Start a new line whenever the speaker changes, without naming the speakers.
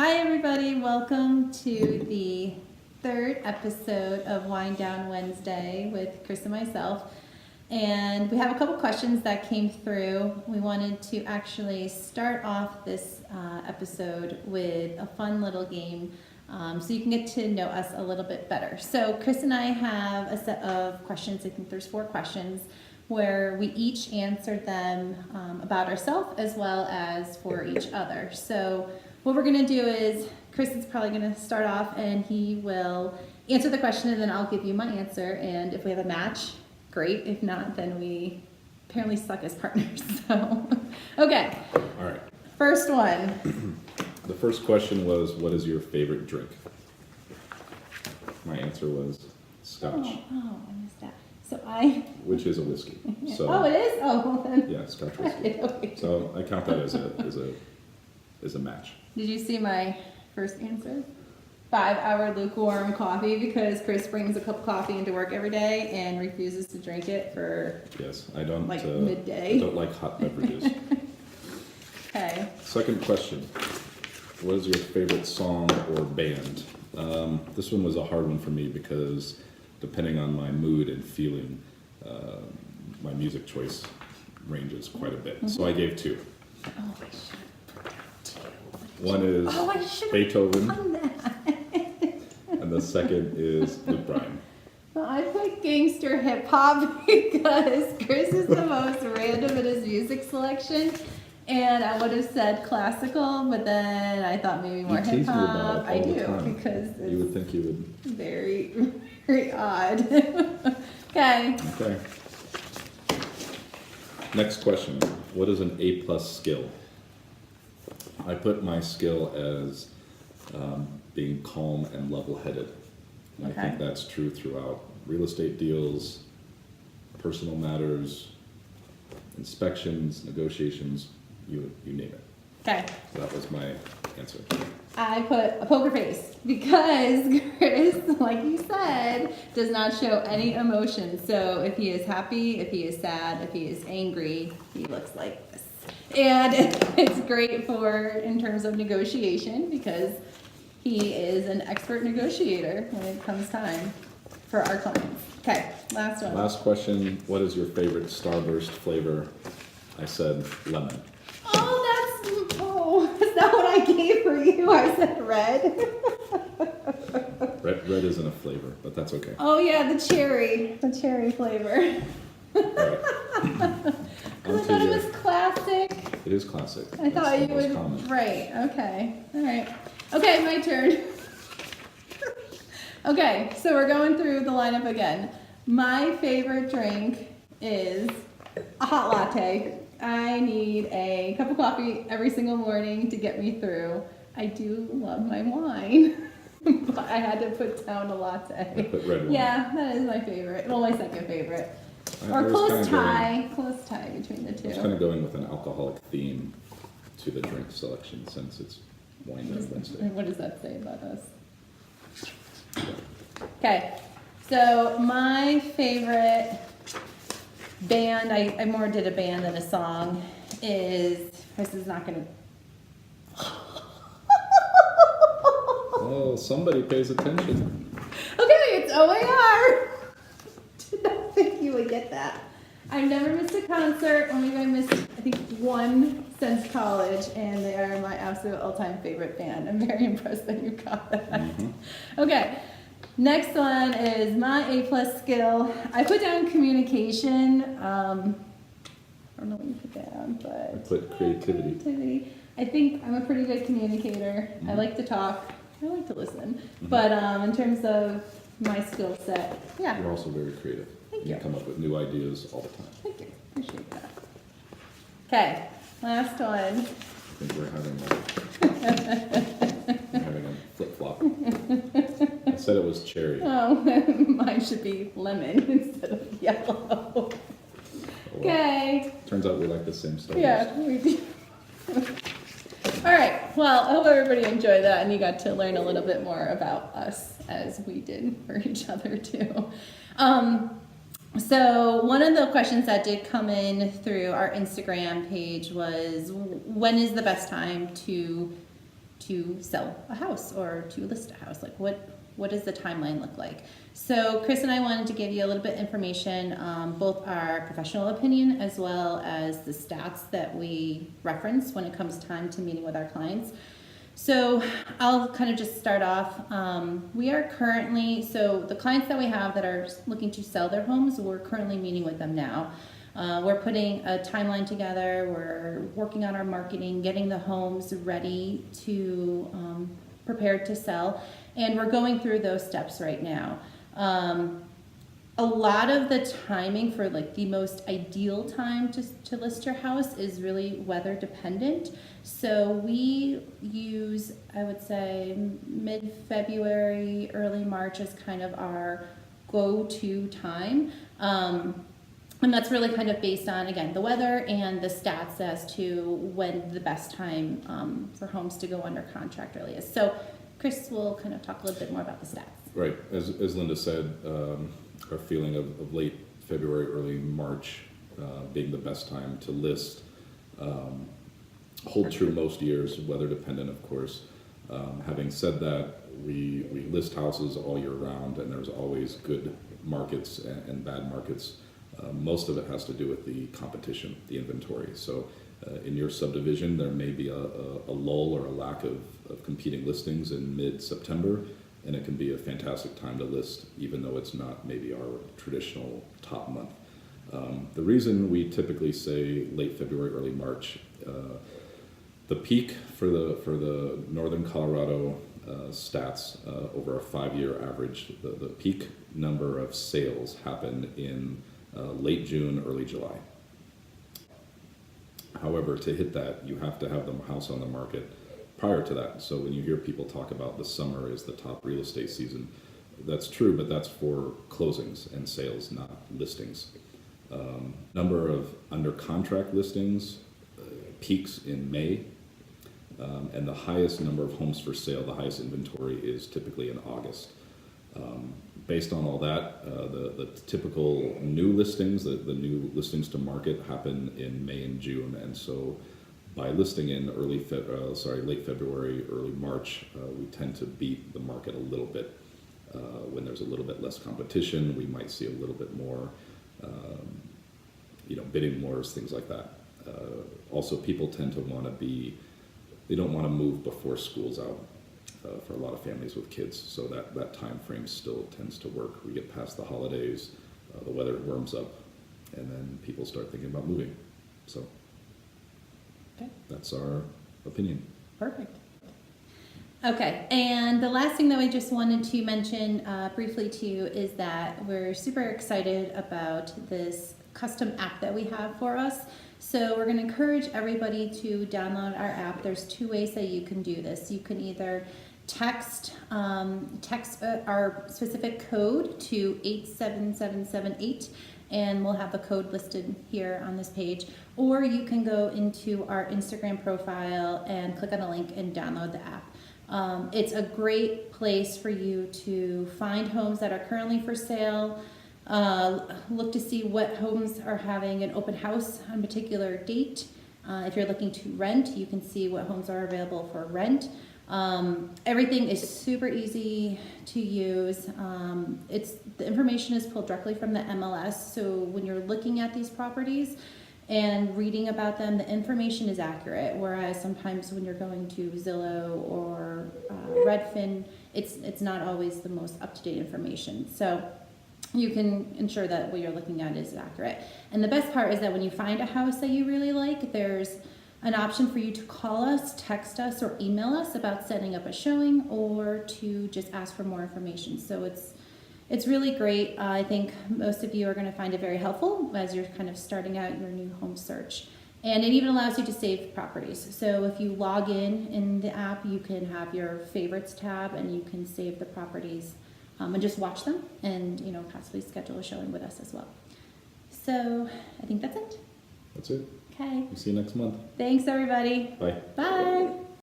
Hi everybody, welcome to the third episode of Wind Down Wednesday with Chris and myself. And we have a couple questions that came through. We wanted to actually start off this episode with a fun little game so you can get to know us a little bit better. So Chris and I have a set of questions. I think there's 4 questions where we each answered them about ourselves as well as for each other. So what we're going to do is Chris is probably going to start off and he will answer the question and then I'll give you my answer. And if we have a match, great. If not, then we apparently suck as partners. So, okay.
All right.
First one.
The first question was, what is your favorite drink? My answer was scotch.
Oh, I missed that. So
which is a whiskey. So,
oh, it is? Oh, well then.
yeah, scotch whiskey.
Okay.
So I count that as a match.
Did you see my first answer? 5-hour lukewarm coffee, because Chris brings a cup of coffee into work every day and refuses to drink it for
Yes, I don't
like midday.
I don't like hot beverages.
Okay.
Second question. What is your favorite song or band? This one was a hard one for me because depending on my mood and feeling, my music choice ranges quite a bit. So I gave 2.
Oh, I should have put down 2.
One is
I should have
Beethoven,
done that.
and the second is Luke Bryan.
Well, I put gangster hip hop because Chris is the most random in his music selection. And I would have said classical, but then I thought maybe more hip hop. I do, because it's
you would think you would.
Very, very odd. Okay.
Okay. Next question. What is an A+ skill? I put my skill as being calm and level-headed. And
Okay.
I think that's true throughout real estate deals, personal matters, inspections, negotiations, you name it.
Okay.
So that was my answer.
I put a poker face because Chris, like you said, does not show any emotion. So if he is happy, if he is sad, if he is angry, he looks like this. And it's great in terms of negotiation because he is an expert negotiator when it comes time for our clients. Okay, last one.
Last question. What is your favorite Starburst flavor? I said lemon.
Oh, is that what I gave for you? I said red.
Red isn't a flavor, but that's okay.
Oh yeah, the cherry flavor.
All right.
I thought it was classic.
It is classic.
I thought
That's
you
the most
would.
common.
Right. Okay. All right. Okay, my turn. Okay, so we're going through the lineup again. My favorite drink is a hot latte. I need a cup of coffee every single morning to get me through. I do love my wine, but I had to put down a latte.
I put red wine.
Yeah, that is my favorite. Well, my second favorite.
I
Or
was
close
kinda
tie between the
I was
two.
kind of going with an alcoholic theme to the drink selection since it's Wine Down Wednesday.
What does that say about us? Okay, so my favorite band, I more did a band than a song, is, Chris is not gonna,
Oh, somebody pays attention.
okay, it's OAR. Did not think you would get that. I've never missed a concert, or maybe I missed, I think, one since college, and they are my absolute all-time favorite band. I'm very impressed that you got that.
Mm-hmm.
Okay, next one is my A+ skill. I put down communication. I don't know what you put down, but
I put creativity.
I think I'm a pretty good communicator. I
Mhm.
like to talk. I like to listen.
Mhm.
But in terms of my skill set, yeah.
You're also very creative.
Thank
You
you.
come up with new ideas all the time.
Thank you. Appreciate that. Okay, last one.
I think we're having a flip-flop. I said it was cherry.
Oh, mine should be lemon instead of yellow.
Oh, well.
Okay.
Turns out we like the same stuff.
Yeah, we do. All right. Well, I hope everybody enjoyed that and you got to learn a little bit more about us as we did for each other too. So one of the questions that did come in through our Instagram page was, when is the best time to to sell a house or to list a house. Like what does the timeline look like? So Chris and I wanted to give you a little bit information, both our professional opinion as well as the stats that we reference when it comes time to meeting with our clients. So I'll kind of just start off. We are currently, so the clients that we have that are looking to sell their homes, we're currently meeting with them now. We're putting a timeline together. We're working on our marketing, getting the homes ready to prepare to sell. And we're going through those steps right now. A lot of the timing for like the most ideal time to list your house is really weather dependent. So we use, I would say, mid-February, early March as kind of our go-to time. And that's really kind of based on, again, the weather and the stats as to when the best time for homes to go under contract really is. So Chris will kind of talk a little bit more about the stats.
Right. As Linda said, our feeling of late February, early March being the best time to list. Hold true most years, weather dependent, of course. Having said that, we list houses all year round, and there's always good markets and bad markets. Most of it has to do with the competition, the inventory. So in your subdivision, there may be a lull or a lack of competing listings in mid-September, and it can be a fantastic time to list, even though it's not maybe our traditional top month. The reason we typically say late February, early March, the peak for the Northern Colorado stats over a 5-year average, the peak number of sales happen in late June, early July. However, to hit that, you have to have the house on the market prior to that. So when you hear people talk about the summer is the top real estate season, that's true, but that's for closings and sales, not listings. Number of under contract listings peaks in May, and the highest number of homes for sale, the highest inventory is typically in August. Based on all that, the typical new listings, the new listings to market happen in May and June, and so by listing in late February, early March, we tend to beat the market a little bit. When there's a little bit less competition, we might see a little bit more, bidding wars, things like that. Also, people tend to they don't want to move before school's out. For a lot of families with kids, so that time frame still tends to work. We get past the holidays, the weather warms up, and then people start thinking about moving. So
okay.
That's our opinion.
Perfect. Okay, and the last thing that we just wanted to mention briefly to you is that we're super excited about this custom app that we have for us. So we're going to encourage everybody to download our app. There's 2 ways that you can do this. You can either text our specific code to 87778, and we'll have the code listed here on this page, or you can go into our Instagram profile and click on a link and download the app. It's a great place for you to find homes that are currently for sale, look to see what homes are having an open house on a particular date. If you're looking to rent, you can see what homes are available for rent. Everything is super easy to use. The information is pulled directly from the MLS, so when you're looking at these properties and reading about them, the information is accurate, whereas sometimes when you're going to Zillow or Redfin, it's not always the most up-to-date information. So you can ensure that what you're looking at is accurate. And the best part is that when you find a house that you really like, there's an option for you to call us, text us, or email us about setting up a showing, or to just ask for more information. So it's really great. I think most of you are going to find it very helpful as you're kind of starting out your new home search. And it even allows you to save properties. So if you log in the app, you can have your favorites tab, and you can save the properties and just watch them, and possibly schedule a showing with us as well. So I think that's it.
That's it.
Okay.
We'll see you next month.
Thanks, everybody.
Bye.
Bye.